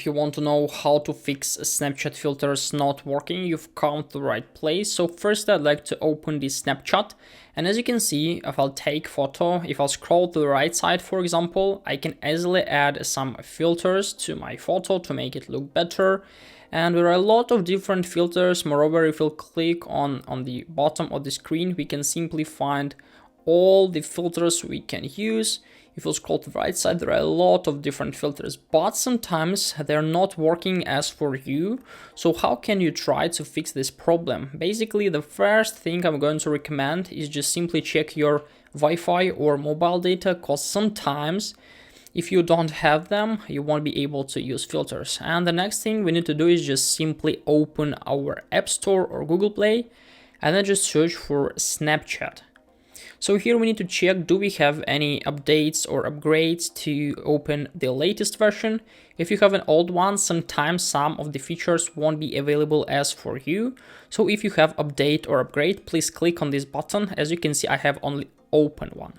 If you want to know how to fix Snapchat filters not working, you've come to the right place. So first I'd like to open the Snapchat, and as you can see, if I'll take photo, if I'll scroll to the right side, for example, I can easily add some filters to my photo to make it look better. And there are a lot of different filters. Moreover, if we'll click on the bottom of the screen, we can simply find all the filters we can use. If you scroll to the right side, there are a lot of different filters, but sometimes they're not working as for you. So how can you try to fix this problem? Basically, the first thing I'm going to recommend is just simply check your Wi-Fi or mobile data, because sometimes if you don't have them, you won't be able to use filters. And the next thing we need to do is just simply open our App Store or Google Play and then just search for Snapchat. So here we need to check, do we have any updates or upgrades to open the latest version. If you have an old one, sometimes some of the features won't be available as for you. So if you have update or upgrade, please click on this button. As you can see, I have only open one.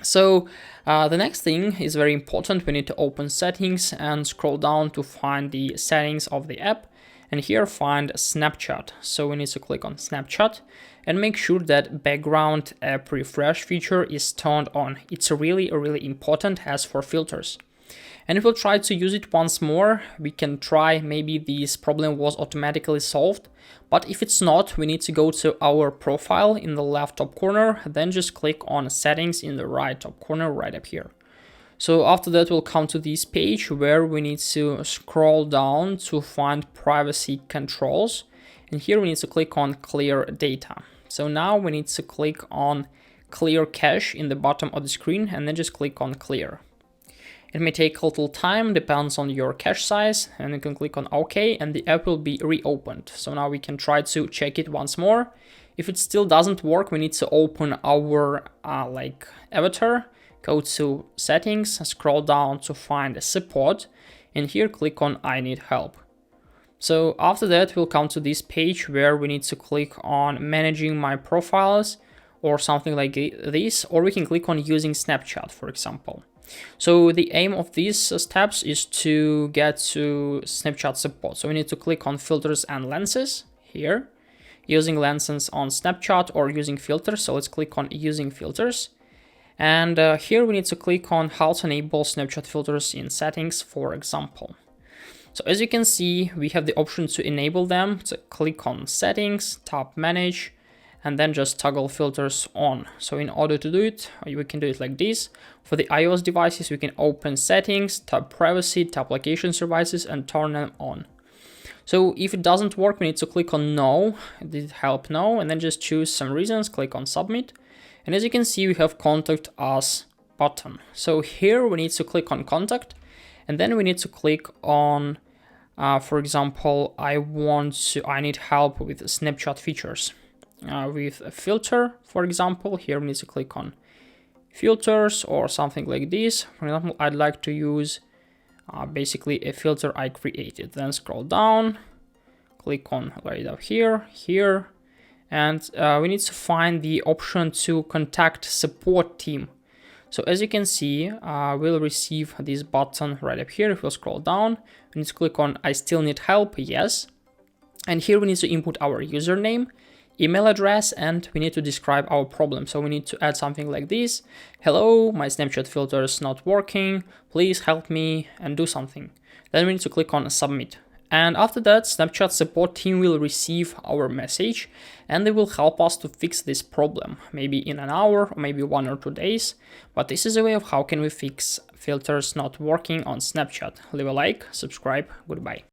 So the next thing is very important. We need to open settings and scroll down to find the settings of the app. And here find Snapchat. So we need to click on Snapchat and make sure that background app refresh feature is turned on. It's really important as for filters. And if we'll try to use it once more, we can try, maybe this problem was automatically solved. But if it's not, we need to go to our profile in the left top corner, then just click on settings in the right top corner right up here. So after that, we'll come to this page where we need to scroll down to find privacy controls. And here we need to click on clear data. So now we need to click on clear cache in the bottom of the screen and then just click on clear. It may take a little time, depends on your cache size, and you can click on OK and the app will be reopened. So now we can try to check it once more. If it still doesn't work, we need to open our avatar. Go to settings, scroll down to find support, and here click on I need help. So after that, we'll come to this page where we need to click on managing my profiles or something like this, or we can click on using Snapchat, for example. So the aim of these steps is to get to Snapchat support. So we need to click on filters and lenses here, using lenses on Snapchat or using filters. So let's click on using filters. And here we need to click on how to enable Snapchat filters in settings, for example. So as you can see, we have the option to enable them. So click on settings, tap manage, and then just toggle filters on. So in order to do it, we can do it like this. For the iOS devices, we can open settings, tap privacy, tap application services, and turn them on. So if it doesn't work, we need to click on no, did it help no, and then just choose some reasons, click on submit. And as you can see, we have contact us button. So here we need to click on contact, and then we need to click on, for example, I need help with Snapchat features. With a filter, for example, here we need to click on filters or something like this. For example, I'd like to use basically a filter I created. Then scroll down, click on right up here, and we need to find the option to contact support team. So as you can see, we'll receive this button right up here. If we'll scroll down, we need to click on I still need help, yes. And here we need to input our username, email address, and we need to describe our problem. So we need to add something like this. Hello, my Snapchat filter is not working. Please help me and do something. Then we need to click on submit. And after that, Snapchat support team will receive our message and they will help us to fix this problem, maybe in an hour or maybe 1 or 2 days. But this is a way of how can we fix filters not working on Snapchat. Leave a like, subscribe, goodbye.